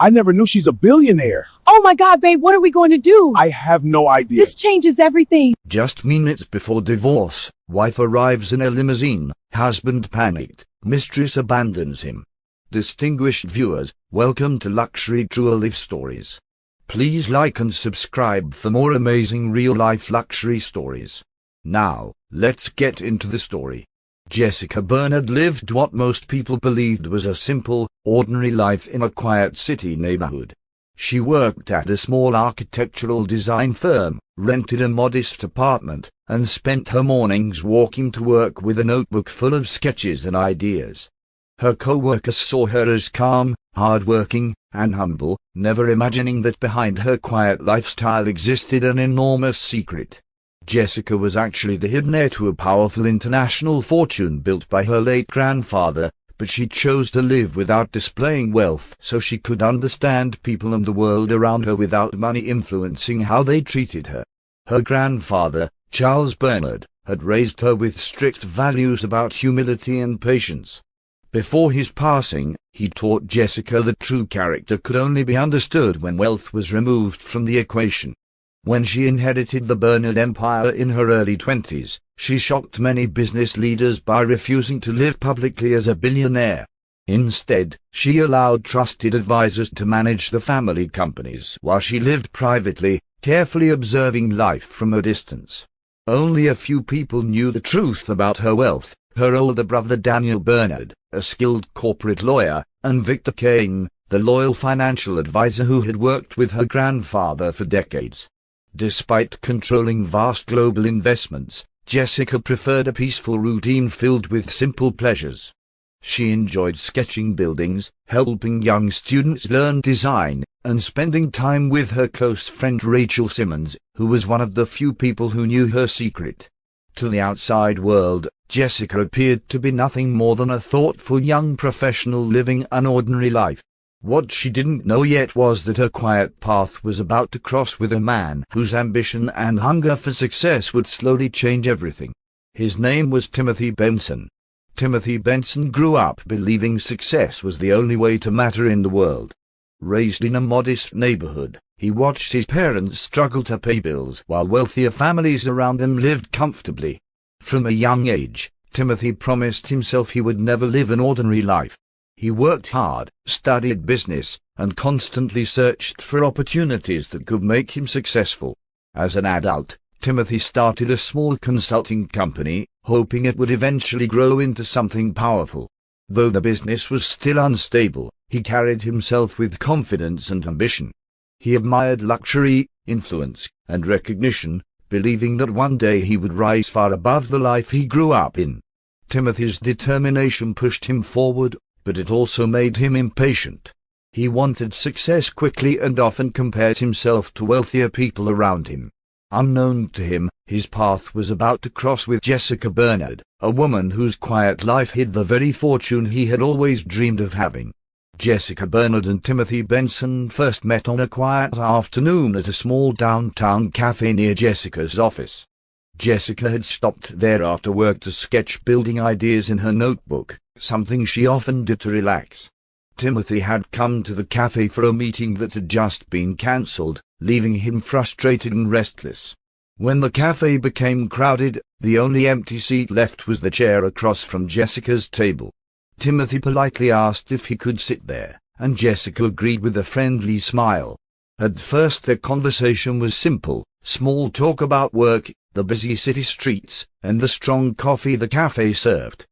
I never knew she's a billionaire. Oh my God, babe, what are we going to do? I have no idea. This changes everything. Just minutes before divorce, wife arrives in a limousine, husband panicked, mistress abandons him. Distinguished viewers, welcome to Luxury True Life Stories. Please like and subscribe for more amazing real-life luxury stories. Now, let's get into the story. Jessica Bernard lived what most people believed was a simple, ordinary life in a quiet city neighborhood. She worked at a small architectural design firm, rented a modest apartment, and spent her mornings walking to work with a notebook full of sketches and ideas. Her co-workers saw her as calm, hard-working, and humble, never imagining that behind her quiet lifestyle existed an enormous secret. Jessica was actually the hidden heir to a powerful international fortune built by her late grandfather, but she chose to live without displaying wealth so she could understand people and the world around her without money influencing how they treated her. Her grandfather, Charles Bernard, had raised her with strict values about humility and patience. Before his passing, he taught Jessica that true character could only be understood when wealth was removed from the equation. When she inherited the Bernard empire in her early 20s, she shocked many business leaders by refusing to live publicly as a billionaire. Instead, she allowed trusted advisors to manage the family companies while she lived privately, carefully observing life from a distance. Only a few people knew the truth about her wealth: her older brother Daniel Bernard, a skilled corporate lawyer, and Victor Kane, the loyal financial advisor who had worked with her grandfather for decades. Despite controlling vast global investments, Jessica preferred a peaceful routine filled with simple pleasures. She enjoyed sketching buildings, helping young students learn design, and spending time with her close friend Rachel Simmons, who was one of the few people who knew her secret. To the outside world, Jessica appeared to be nothing more than a thoughtful young professional living an ordinary life. What she didn't know yet was that her quiet path was about to cross with a man whose ambition and hunger for success would slowly change everything. His name was Timothy Benson. Timothy Benson grew up believing success was the only way to matter in the world. Raised in a modest neighborhood, he watched his parents struggle to pay bills while wealthier families around them lived comfortably. From a young age, Timothy promised himself he would never live an ordinary life. He worked hard, studied business, and constantly searched for opportunities that could make him successful. As an adult, Timothy started a small consulting company, hoping it would eventually grow into something powerful. Though the business was still unstable, he carried himself with confidence and ambition. He admired luxury, influence, and recognition, believing that one day he would rise far above the life he grew up in. Timothy's determination pushed him forward, but it also made him impatient. He wanted success quickly and often compared himself to wealthier people around him. Unknown to him, his path was about to cross with Jessica Bernard, a woman whose quiet life hid the very fortune he had always dreamed of having. Jessica Bernard and Timothy Benson first met on a quiet afternoon at a small downtown cafe near Jessica's office. Jessica had stopped there after work to sketch building ideas in her notebook, something she often did to relax. Timothy had come to the cafe for a meeting that had just been cancelled, leaving him frustrated and restless. When the cafe became crowded, the only empty seat left was the chair across from Jessica's table. Timothy politely asked if he could sit there, and Jessica agreed with a friendly smile. At first their conversation was simple, small talk about work, the busy city streets, and the strong coffee the cafe served.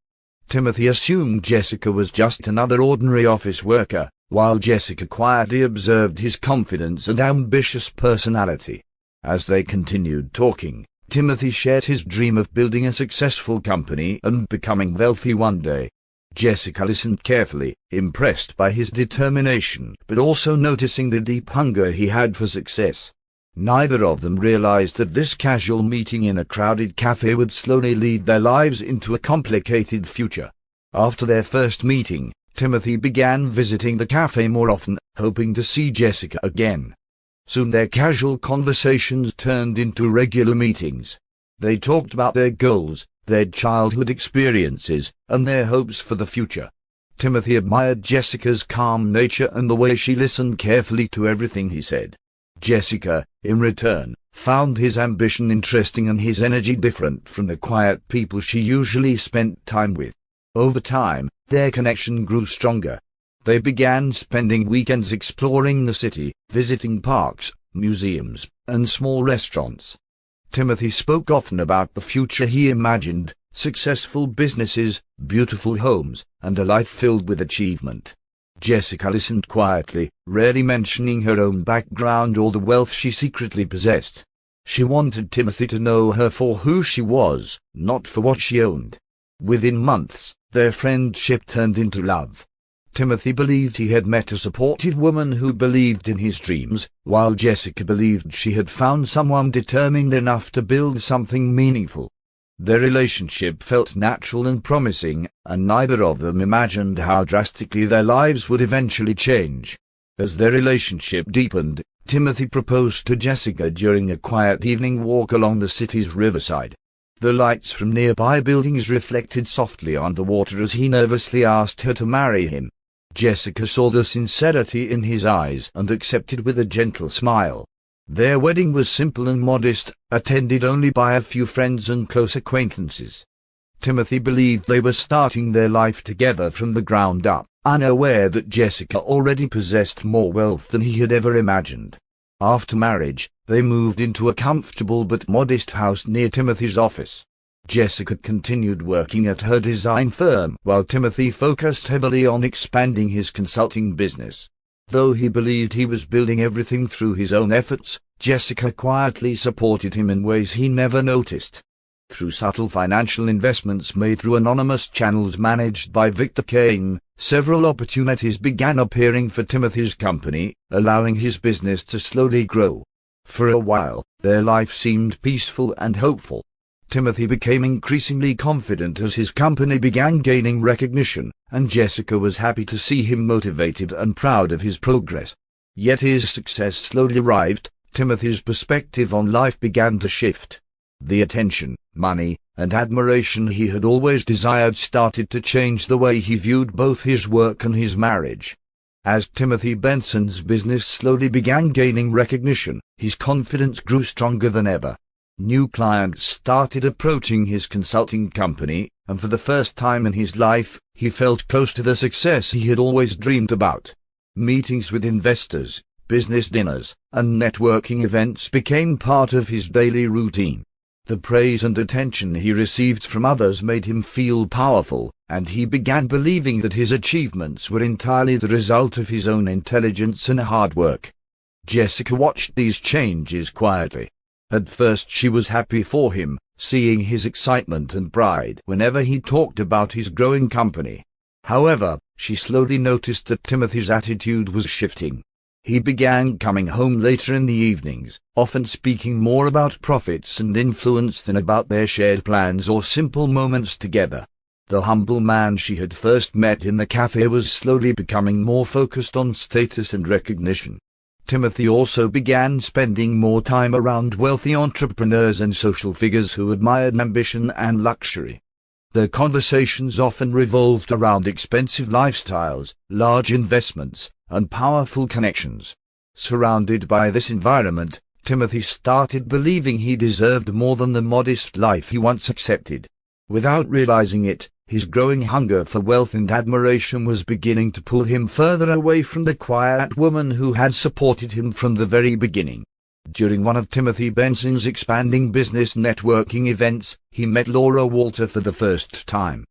Timothy assumed Jessica was just another ordinary office worker, while Jessica quietly observed his confidence and ambitious personality. As they continued talking, Timothy shared his dream of building a successful company and becoming wealthy one day. Jessica listened carefully, impressed by his determination, but also noticing the deep hunger he had for success. Neither of them realized that this casual meeting in a crowded cafe would slowly lead their lives into a complicated future. After their first meeting, Timothy began visiting the cafe more often, hoping to see Jessica again. Soon their casual conversations turned into regular meetings. They talked about their goals, their childhood experiences, and their hopes for the future. Timothy admired Jessica's calm nature and the way she listened carefully to everything he said. Jessica, in return, found his ambition interesting and his energy different from the quiet people she usually spent time with. Over time, their connection grew stronger. They began spending weekends exploring the city, visiting parks, museums, and small restaurants. Timothy spoke often about the future he imagined: successful businesses, beautiful homes, and a life filled with achievement. Jessica listened quietly, rarely mentioning her own background or the wealth she secretly possessed. She wanted Timothy to know her for who she was, not for what she owned. Within months, their friendship turned into love. Timothy believed he had met a supportive woman who believed in his dreams, while Jessica believed she had found someone determined enough to build something meaningful. Their relationship felt natural and promising, and neither of them imagined how drastically their lives would eventually change. As their relationship deepened, Timothy proposed to Jessica during a quiet evening walk along the city's riverside. The lights from nearby buildings reflected softly on the water as he nervously asked her to marry him. Jessica saw the sincerity in his eyes and accepted with a gentle smile. Their wedding was simple and modest, attended only by a few friends and close acquaintances. Timothy believed they were starting their life together from the ground up, unaware that Jessica already possessed more wealth than he had ever imagined. After marriage, they moved into a comfortable but modest house near Timothy's office. Jessica continued working at her design firm, while Timothy focused heavily on expanding his consulting business. Though he believed he was building everything through his own efforts, Jessica quietly supported him in ways he never noticed. Through subtle financial investments made through anonymous channels managed by Victor Kane, several opportunities began appearing for Timothy's company, allowing his business to slowly grow. For a while, their life seemed peaceful and hopeful. Timothy became increasingly confident as his company began gaining recognition, and Jessica was happy to see him motivated and proud of his progress. Yet his success slowly arrived. Timothy's perspective on life began to shift. The attention, money, and admiration he had always desired started to change the way he viewed both his work and his marriage. As Timothy Benson's business slowly began gaining recognition, his confidence grew stronger than ever. New clients started approaching his consulting company, and for the first time in his life, he felt close to the success he had always dreamed about. Meetings with investors, business dinners, and networking events became part of his daily routine. The praise and attention he received from others made him feel powerful, and he began believing that his achievements were entirely the result of his own intelligence and hard work. Jessica watched these changes quietly. At first she was happy for him, seeing his excitement and pride whenever he talked about his growing company. However, she slowly noticed that Timothy's attitude was shifting. He began coming home later in the evenings, often speaking more about profits and influence than about their shared plans or simple moments together. The humble man she had first met in the cafe was slowly becoming more focused on status and recognition. Timothy also began spending more time around wealthy entrepreneurs and social figures who admired ambition and luxury. Their conversations often revolved around expensive lifestyles, large investments, and powerful connections. Surrounded by this environment, Timothy started believing he deserved more than the modest life he once accepted. Without realizing it, his growing hunger for wealth and admiration was beginning to pull him further away from the quiet woman who had supported him from the very beginning. During one of Timothy Benson's expanding business networking events, he met Laura Walter for the first time.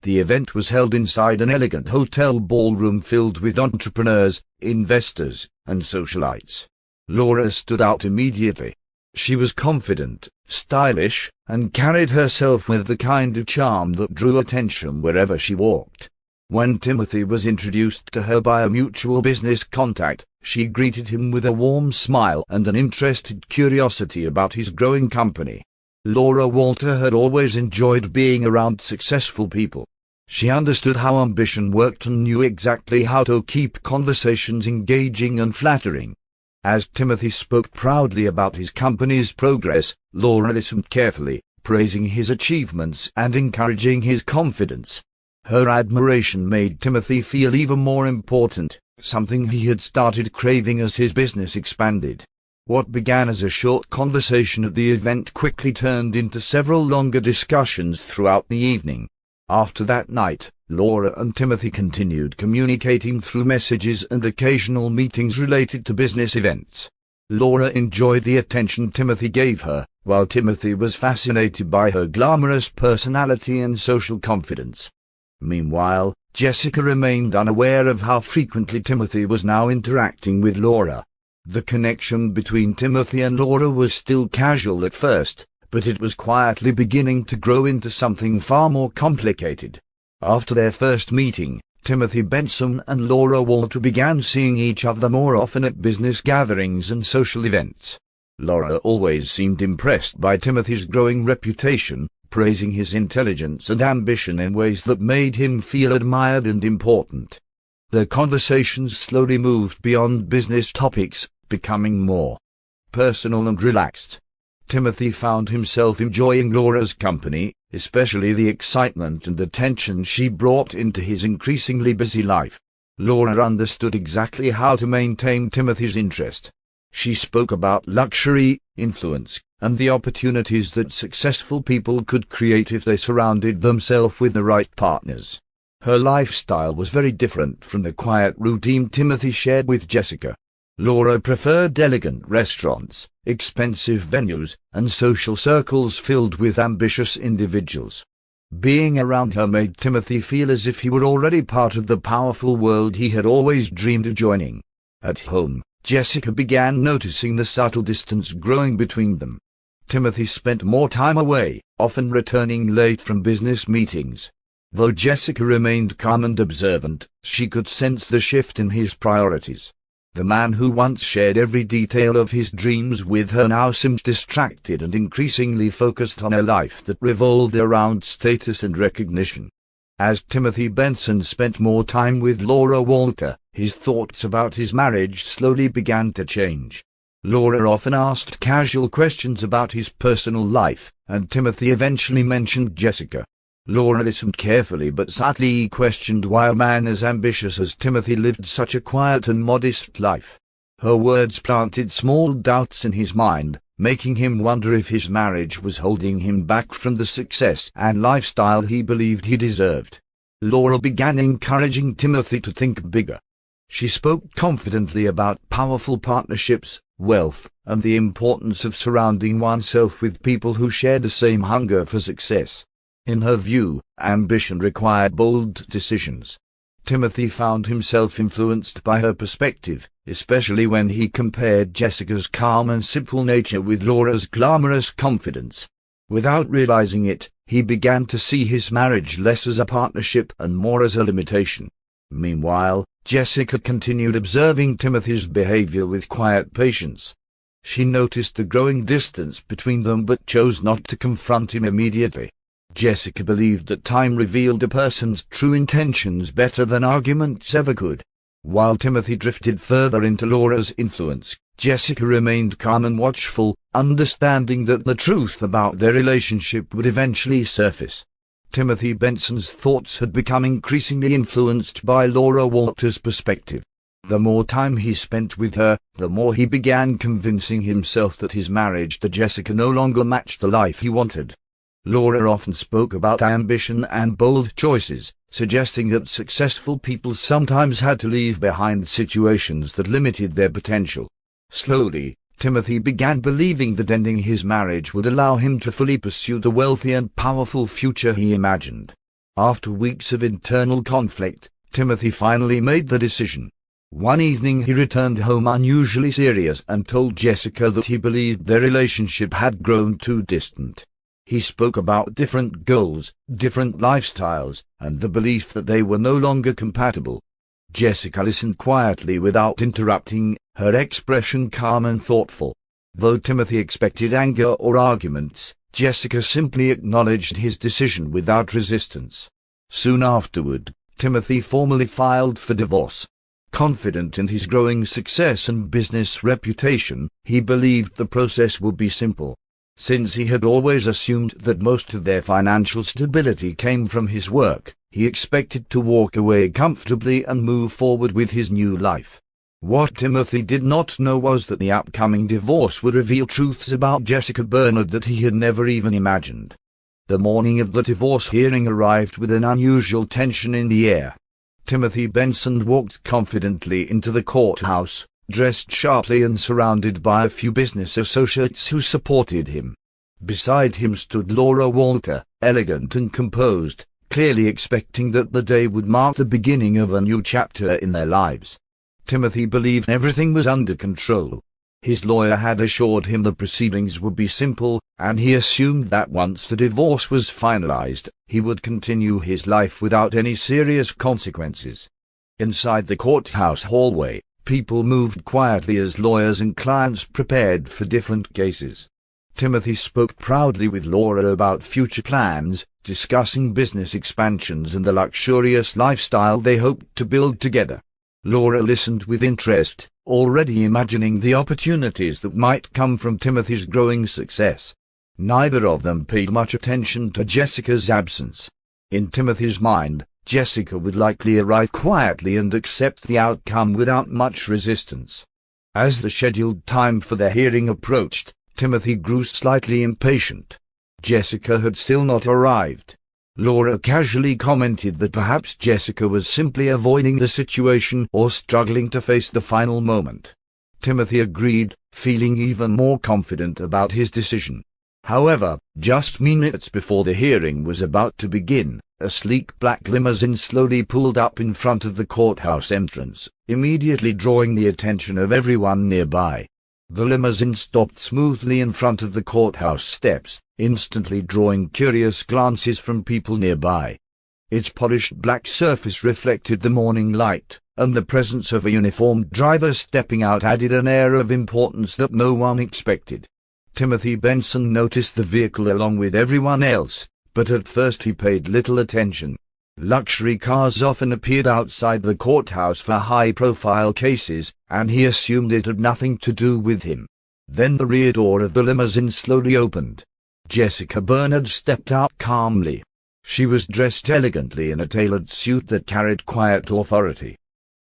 The event was held inside an elegant hotel ballroom filled with entrepreneurs, investors, and socialites. Laura stood out immediately. She was confident, stylish, and carried herself with the kind of charm that drew attention wherever she walked. When Timothy was introduced to her by a mutual business contact, she greeted him with a warm smile and an interested curiosity about his growing company. Laura Walter had always enjoyed being around successful people. She understood how ambition worked and knew exactly how to keep conversations engaging and flattering. As Timothy spoke proudly about his company's progress, Laura listened carefully, praising his achievements and encouraging his confidence. Her admiration made Timothy feel even more important, something he had started craving as his business expanded. What began as a short conversation at the event quickly turned into several longer discussions throughout the evening. After that night, Laura and Timothy continued communicating through messages and occasional meetings related to business events. Laura enjoyed the attention Timothy gave her, while Timothy was fascinated by her glamorous personality and social confidence. Meanwhile, Jessica remained unaware of how frequently Timothy was now interacting with Laura. The connection between Timothy and Laura was still casual at first, but it was quietly beginning to grow into something far more complicated. After their first meeting, Timothy Benson and Laura Walter began seeing each other more often at business gatherings and social events. Laura always seemed impressed by Timothy's growing reputation, praising his intelligence and ambition in ways that made him feel admired and important. Their conversations slowly moved beyond business topics, becoming more personal and relaxed. Timothy found himself enjoying Laura's company, especially the excitement and attention she brought into his increasingly busy life. Laura understood exactly how to maintain Timothy's interest. She spoke about luxury, influence, and the opportunities that successful people could create if they surrounded themselves with the right partners. Her lifestyle was very different from the quiet routine Timothy shared with Jessica. Laura preferred elegant restaurants, expensive venues, and social circles filled with ambitious individuals. Being around her made Timothy feel as if he were already part of the powerful world he had always dreamed of joining. At home, Jessica began noticing the subtle distance growing between them. Timothy spent more time away, often returning late from business meetings. Though Jessica remained calm and observant, she could sense the shift in his priorities. The man who once shared every detail of his dreams with her now seemed distracted and increasingly focused on a life that revolved around status and recognition. As Timothy Benson spent more time with Laura Walter, his thoughts about his marriage slowly began to change. Laura often asked casual questions about his personal life, and Timothy eventually mentioned Jessica. Laura listened carefully but subtly questioned why a man as ambitious as Timothy lived such a quiet and modest life. Her words planted small doubts in his mind, making him wonder if his marriage was holding him back from the success and lifestyle he believed he deserved. Laura began encouraging Timothy to think bigger. She spoke confidently about powerful partnerships, wealth, and the importance of surrounding oneself with people who shared the same hunger for success. In her view, ambition required bold decisions. Timothy found himself influenced by her perspective, especially when he compared Jessica's calm and simple nature with Laura's glamorous confidence. Without realizing it, he began to see his marriage less as a partnership and more as a limitation. Meanwhile, Jessica continued observing Timothy's behavior with quiet patience. She noticed the growing distance between them but chose not to confront him immediately. Jessica believed that time revealed a person's true intentions better than arguments ever could. While Timothy drifted further into Laura's influence, Jessica remained calm and watchful, understanding that the truth about their relationship would eventually surface. Timothy Benson's thoughts had become increasingly influenced by Laura Walter's perspective. The more time he spent with her, the more he began convincing himself that his marriage to Jessica no longer matched the life he wanted. Laura often spoke about ambition and bold choices, suggesting that successful people sometimes had to leave behind situations that limited their potential. Slowly, Timothy began believing that ending his marriage would allow him to fully pursue the wealthy and powerful future he imagined. After weeks of internal conflict, Timothy finally made the decision. One evening he returned home unusually serious and told Jessica that he believed their relationship had grown too distant. He spoke about different goals, different lifestyles, and the belief that they were no longer compatible. Jessica listened quietly without interrupting, her expression calm and thoughtful. Though Timothy expected anger or arguments, Jessica simply acknowledged his decision without resistance. Soon afterward, Timothy formally filed for divorce. Confident in his growing success and business reputation, he believed the process would be simple. Since he had always assumed that most of their financial stability came from his work, he expected to walk away comfortably and move forward with his new life. What Timothy did not know was that the upcoming divorce would reveal truths about Jessica Bernard that he had never even imagined. The morning of the divorce hearing arrived with an unusual tension in the air. Timothy Benson walked confidently into the courthouse, dressed sharply and surrounded by a few business associates who supported him. Beside him stood Laura Walter, elegant and composed, clearly expecting that the day would mark the beginning of a new chapter in their lives. Timothy believed everything was under control. His lawyer had assured him the proceedings would be simple, and he assumed that once the divorce was finalized, he would continue his life without any serious consequences. Inside the courthouse hallway, people moved quietly as lawyers and clients prepared for different cases. Timothy spoke proudly with Laura about future plans, discussing business expansions and the luxurious lifestyle they hoped to build together. Laura listened with interest, already imagining the opportunities that might come from Timothy's growing success. Neither of them paid much attention to Jessica's absence. In Timothy's mind, Jessica would likely arrive quietly and accept the outcome without much resistance. As the scheduled time for the hearing approached, Timothy grew slightly impatient. Jessica had still not arrived. Laura casually commented that perhaps Jessica was simply avoiding the situation or struggling to face the final moment. Timothy agreed, feeling even more confident about his decision. However, just minutes before the hearing was about to begin, a sleek black limousine slowly pulled up in front of the courthouse entrance, immediately drawing the attention of everyone nearby. The limousine stopped smoothly in front of the courthouse steps, instantly drawing curious glances from people nearby. Its polished black surface reflected the morning light, and the presence of a uniformed driver stepping out added an air of importance that no one expected. Timothy Benson noticed the vehicle along with everyone else, but at first he paid little attention. Luxury cars often appeared outside the courthouse for high-profile cases, and he assumed it had nothing to do with him. Then the rear door of the limousine slowly opened. Jessica Bernard stepped out calmly. She was dressed elegantly in a tailored suit that carried quiet authority.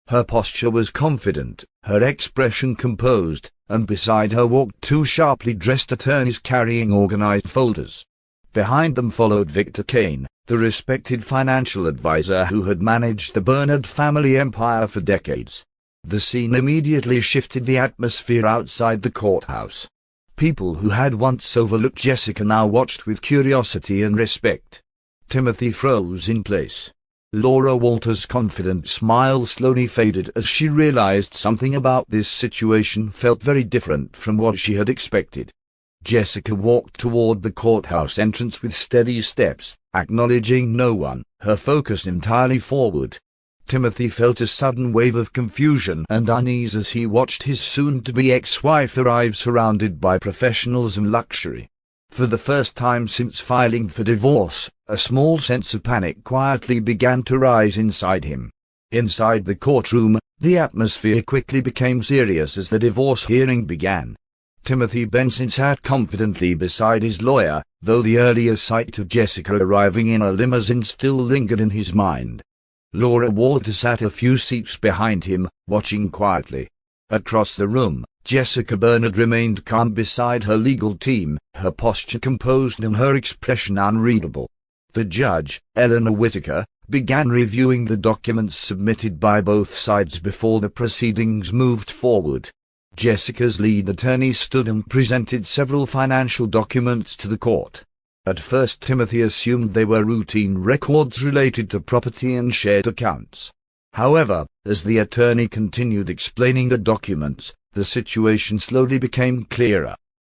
Her posture was confident, her expression composed, and beside her walked two sharply dressed attorneys carrying organized folders. Behind them followed Victor Kane, the respected financial advisor who had managed the Bernard family empire for decades. The scene immediately shifted the atmosphere outside the courthouse. People who had once overlooked Jessica now watched with curiosity and respect. Timothy froze in place. Laura Walter's confident smile slowly faded as she realized something about this situation felt very different from what she had expected. Jessica walked toward the courthouse entrance with steady steps, acknowledging no one, her focus entirely forward. Timothy felt a sudden wave of confusion and unease as he watched his soon-to-be ex-wife arrive surrounded by professionals and luxury. For the first time since filing for divorce, a small sense of panic quietly began to rise inside him. Inside the courtroom, the atmosphere quickly became serious as the divorce hearing began. Timothy Benson sat confidently beside his lawyer, though the earlier sight of Jessica arriving in a limousine still lingered in his mind. Laura Walter sat a few seats behind him, watching quietly. Across the room, Jessica Bernard remained calm beside her legal team, her posture composed and her expression unreadable. The judge, Eleanor Whitaker, began reviewing the documents submitted by both sides before the proceedings moved forward. Jessica's lead attorney stood and presented several financial documents to the court. At first Timothy assumed they were routine records related to property and shared accounts. However, as the attorney continued explaining the documents, the situation slowly became clearer.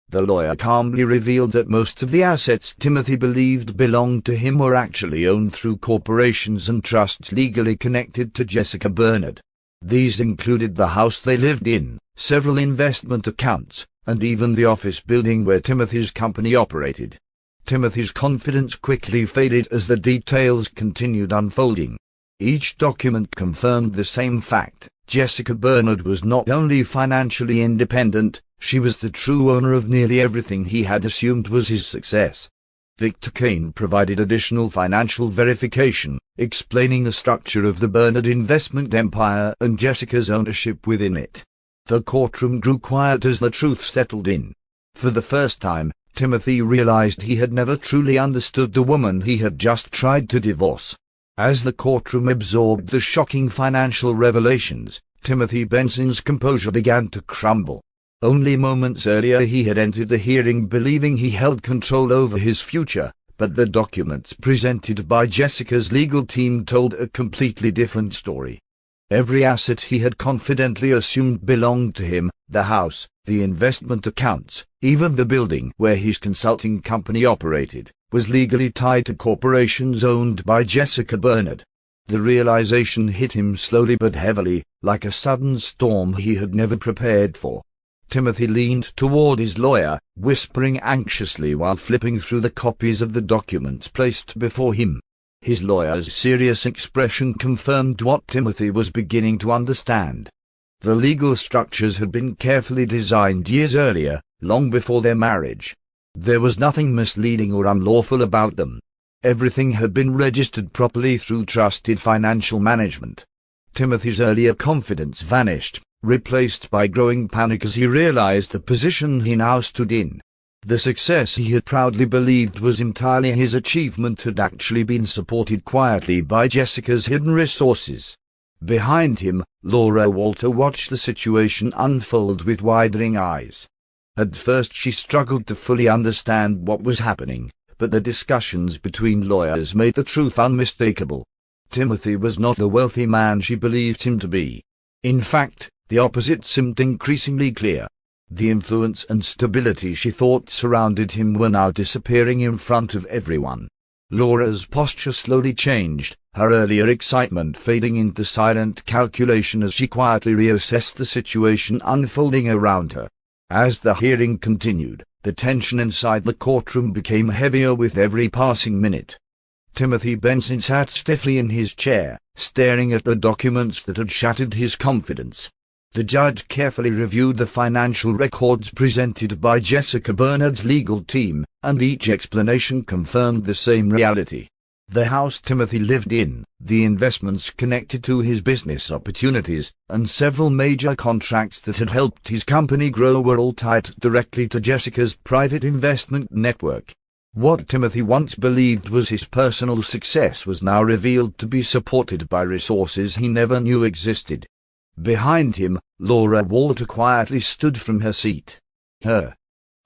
The lawyer calmly revealed that most of the assets Timothy believed belonged to him were actually owned through corporations and trusts legally connected to Jessica Bernard. These included the house they lived in, several investment accounts, and even the office building where Timothy's company operated. Timothy's confidence quickly faded as the details continued unfolding. Each document confirmed the same fact: Jessica Bernard was not only financially independent, She was the true owner of nearly everything he had assumed was his success. Victor Kane provided additional financial verification, explaining the structure of the Bernard investment empire and Jessica's ownership within it. The courtroom grew quiet as the truth settled in. For the first time, Timothy realized he had never truly understood the woman he had just tried to divorce. As the courtroom absorbed the shocking financial revelations, Timothy Benson's composure began to crumble. Only moments earlier he had entered the hearing believing he held control over his future, but the documents presented by Jessica's legal team told a completely different story. Every asset he had confidently assumed belonged to him, the house, the investment accounts, even the building where his consulting company operated, was legally tied to corporations owned by Jessica Bernard. The realization hit him slowly but heavily, like a sudden storm he had never prepared for. Timothy leaned toward his lawyer, whispering anxiously while flipping through the copies of the documents placed before him. His lawyer's serious expression confirmed what Timothy was beginning to understand. The legal structures had been carefully designed years earlier, long before their marriage. There was nothing misleading or unlawful about them. Everything had been registered properly through trusted financial management. Timothy's earlier confidence vanished, replaced by growing panic as he realized the position he now stood in. The success he had proudly believed was entirely his achievement had actually been supported quietly by Jessica's hidden resources. Behind him, Laura Walter watched the situation unfold with widening eyes. At first she struggled to fully understand what was happening, but the discussions between lawyers made the truth unmistakable. Timothy was not the wealthy man she believed him to be. In fact, the opposite seemed increasingly clear. The influence and stability she thought surrounded him were now disappearing in front of everyone. Laura's posture slowly changed, her earlier excitement fading into silent calculation as she quietly reassessed the situation unfolding around her. As the hearing continued, the tension inside the courtroom became heavier with every passing minute. Timothy Benson sat stiffly in his chair, staring at the documents that had shattered his confidence. The judge carefully reviewed the financial records presented by Jessica Bernard's legal team, and each explanation confirmed the same reality. The house Timothy lived in, the investments connected to his business opportunities, and several major contracts that had helped his company grow were all tied directly to Jessica's private investment network. What Timothy once believed was his personal success was now revealed to be supported by resources he never knew existed. Behind him, Laura Walter quietly stood from her seat. Her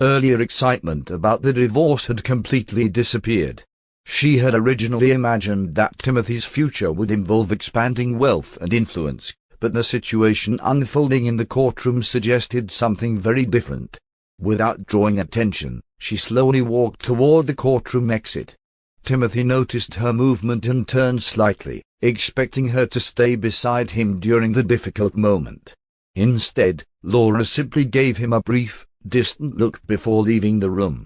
earlier excitement about the divorce had completely disappeared. She had originally imagined that Timothy's future would involve expanding wealth and influence, but the situation unfolding in the courtroom suggested something very different. Without drawing attention, she slowly walked toward the courtroom exit. Timothy noticed her movement and turned slightly, expecting her to stay beside him during the difficult moment. Instead, Laura simply gave him a brief, distant look before leaving the room.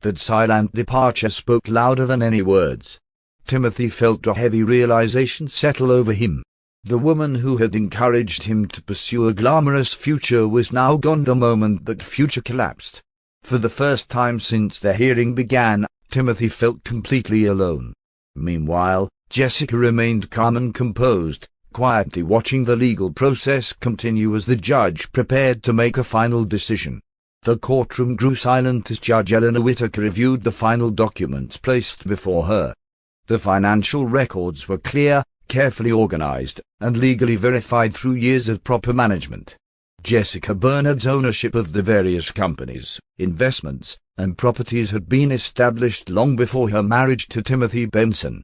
That silent departure spoke louder than any words. Timothy felt a heavy realization settle over him. The woman who had encouraged him to pursue a glamorous future was now gone the moment that future collapsed. For the first time since the hearing began, Timothy felt completely alone. Meanwhile, Jessica remained calm and composed, quietly watching the legal process continue as the judge prepared to make a final decision. The courtroom grew silent as Judge Eleanor Whitaker reviewed the final documents placed before her. The financial records were clear, carefully organized, and legally verified through years of proper management. Jessica Bernard's ownership of the various companies, investments, and properties had been established long before her marriage to Timothy Benson.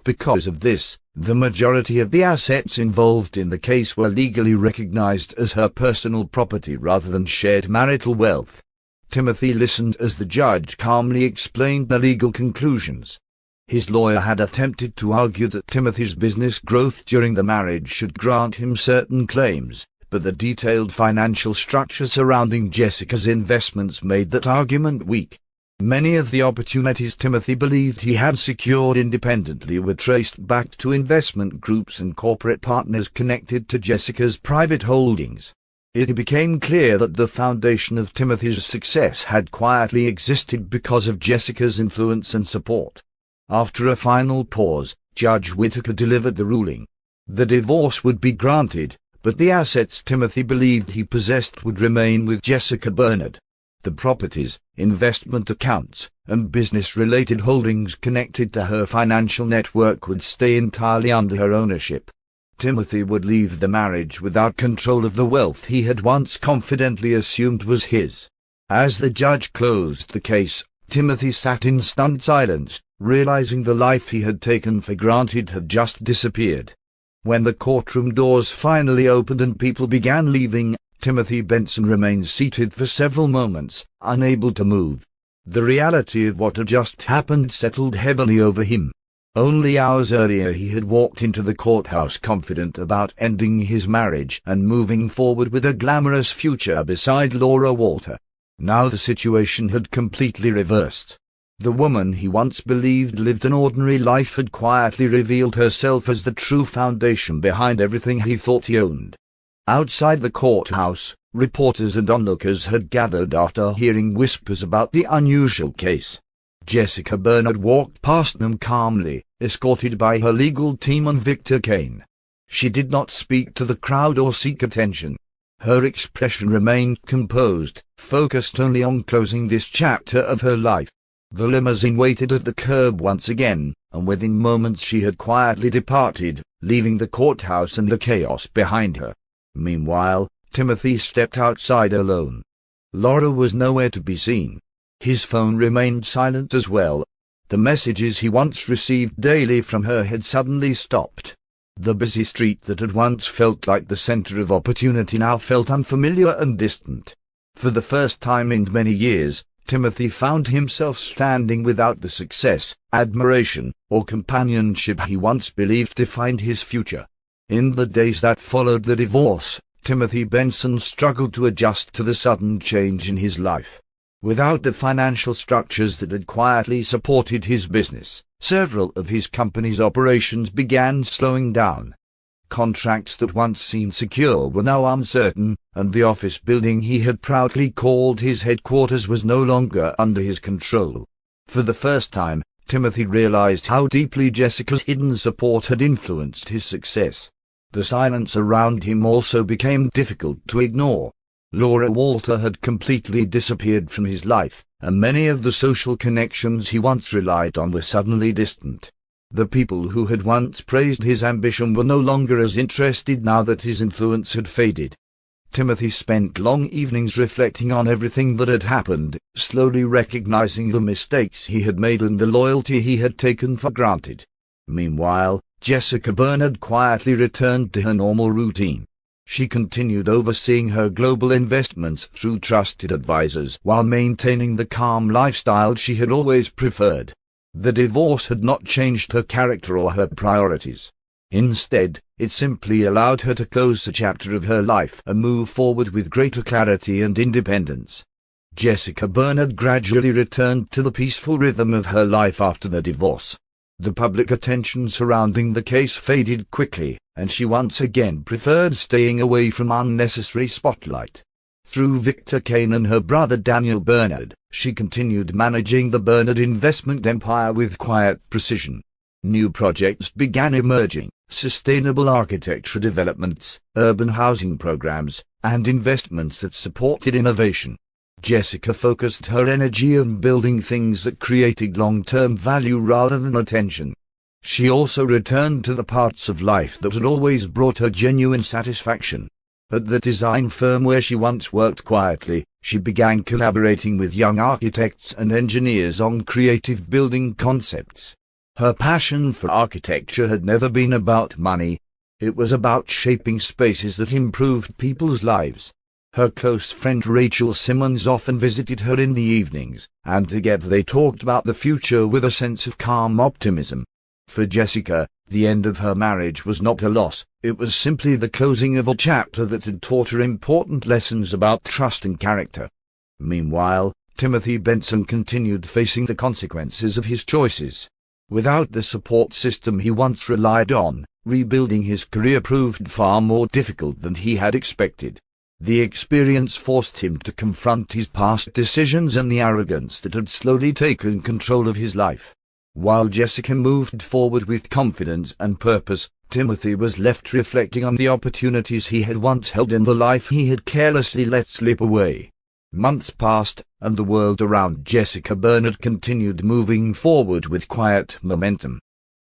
Because of this, the majority of the assets involved in the case were legally recognized as her personal property rather than shared marital wealth. Timothy listened as the judge calmly explained the legal conclusions. His lawyer had attempted to argue that Timothy's business growth during the marriage should grant him certain claims, but the detailed financial structure surrounding Jessica's investments made that argument weak. Many of the opportunities Timothy believed he had secured independently were traced back to investment groups and corporate partners connected to Jessica's private holdings. It became clear that the foundation of Timothy's success had quietly existed because of Jessica's influence and support. After a final pause, Judge Whittaker delivered the ruling. The divorce would be granted, but the assets Timothy believed he possessed would remain with Jessica Bernard. The properties, investment accounts, and business-related holdings connected to her financial network would stay entirely under her ownership. Timothy would leave the marriage without control of the wealth he had once confidently assumed was his. As the judge closed the case, Timothy sat in stunned silence, realizing the life he had taken for granted had just disappeared. When the courtroom doors finally opened and people began leaving, Timothy Benson remained seated for several moments, unable to move. The reality of what had just happened settled heavily over him. Only hours earlier he had walked into the courthouse confident about ending his marriage and moving forward with a glamorous future beside Laura Walter. Now the situation had completely reversed. The woman he once believed lived an ordinary life had quietly revealed herself as the true foundation behind everything he thought he owned. Outside the courthouse, reporters and onlookers had gathered after hearing whispers about the unusual case. Jessica Bernard walked past them calmly, escorted by her legal team and Victor Kane. She did not speak to the crowd or seek attention. Her expression remained composed, focused only on closing this chapter of her life. The limousine waited at the curb once again, and within moments she had quietly departed, leaving the courthouse and the chaos behind her. Meanwhile, Timothy stepped outside alone. Laura was nowhere to be seen. His phone remained silent as well. The messages he once received daily from her had suddenly stopped. The busy street that had once felt like the center of opportunity now felt unfamiliar and distant. For the first time in many years, Timothy found himself standing without the success, admiration, or companionship he once believed defined his future. In the days that followed the divorce, Timothy Benson struggled to adjust to the sudden change in his life. Without the financial structures that had quietly supported his business, several of his company's operations began slowing down. Contracts that once seemed secure were now uncertain, and the office building he had proudly called his headquarters was no longer under his control. For the first time, Timothy realized how deeply Jessica's hidden support had influenced his success. The silence around him also became difficult to ignore. Laura Walter had completely disappeared from his life, and many of the social connections he once relied on were suddenly distant. The people who had once praised his ambition were no longer as interested now that his influence had faded. Timothy spent long evenings reflecting on everything that had happened, slowly recognizing the mistakes he had made and the loyalty he had taken for granted. Meanwhile, Jessica Bernard quietly returned to her normal routine. She continued overseeing her global investments through trusted advisors while maintaining the calm lifestyle she had always preferred. The divorce had not changed her character or her priorities. Instead, it simply allowed her to close a chapter of her life and move forward with greater clarity and independence. Jessica Bernard gradually returned to the peaceful rhythm of her life after the divorce. The public attention surrounding the case faded quickly, and she once again preferred staying away from unnecessary spotlight. Through Victor Kane and her brother Daniel Bernard, she continued managing the Bernard investment empire with quiet precision. New projects began emerging: sustainable architecture developments, urban housing programs, and investments that supported innovation. Jessica focused her energy on building things that created long-term value rather than attention. She also returned to the parts of life that had always brought her genuine satisfaction. At the design firm where she once worked quietly, she began collaborating with young architects and engineers on creative building concepts. Her passion for architecture had never been about money. It was about shaping spaces that improved people's lives. Her close friend Rachel Simmons often visited her in the evenings, and together they talked about the future with a sense of calm optimism. For Jessica, the end of her marriage was not a loss, it was simply the closing of a chapter that had taught her important lessons about trust and character. Meanwhile, Timothy Benson continued facing the consequences of his choices. Without the support system he once relied on, rebuilding his career proved far more difficult than he had expected. The experience forced him to confront his past decisions and the arrogance that had slowly taken control of his life. While Jessica moved forward with confidence and purpose, Timothy was left reflecting on the opportunities he had once held and the life he had carelessly let slip away. Months passed, and the world around Jessica Bernard continued moving forward with quiet momentum.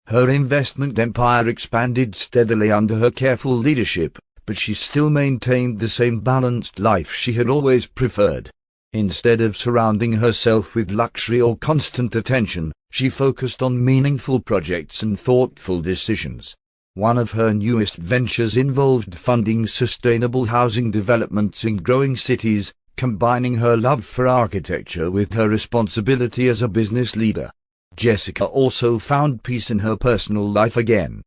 Her investment empire expanded steadily under her careful leadership, but she still maintained the same balanced life she had always preferred. Instead of surrounding herself with luxury or constant attention, she focused on meaningful projects and thoughtful decisions. One of her newest ventures involved funding sustainable housing developments in growing cities, combining her love for architecture with her responsibility as a business leader. Jessica also found peace in her personal life again.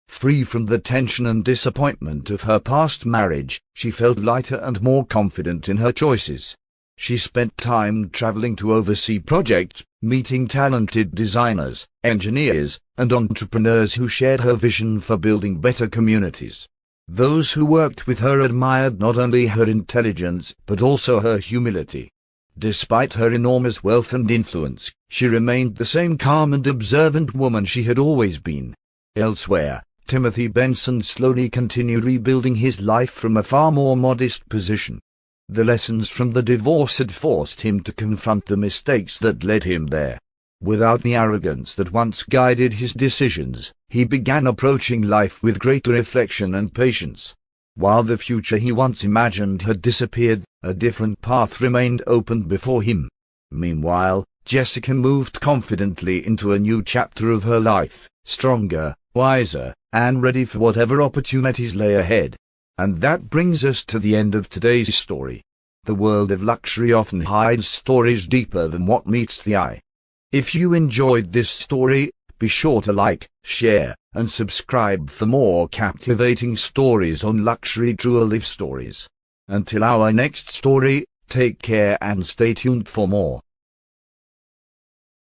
Free from the tension and disappointment of her past marriage, she felt lighter and more confident in her choices. She spent time traveling to oversee projects, meeting talented designers, engineers, and entrepreneurs who shared her vision for building better communities. Those who worked with her admired not only her intelligence but also her humility. Despite her enormous wealth and influence, she remained the same calm and observant woman she had always been. Elsewhere, Timothy Benson slowly continued rebuilding his life from a far more modest position. The lessons from the divorce had forced him to confront the mistakes that led him there. Without the arrogance that once guided his decisions, he began approaching life with greater reflection and patience. While the future he once imagined had disappeared, a different path remained open before him. Meanwhile, Jessica moved confidently into a new chapter of her life, stronger, wiser, and ready for whatever opportunities lay ahead. And that brings us to the end of today's story. The world of luxury often hides stories deeper than what meets the eye. If you enjoyed this story, be sure to like, share, and subscribe for more captivating stories on luxury jewelry stories. Until our next story, take care and stay tuned for more.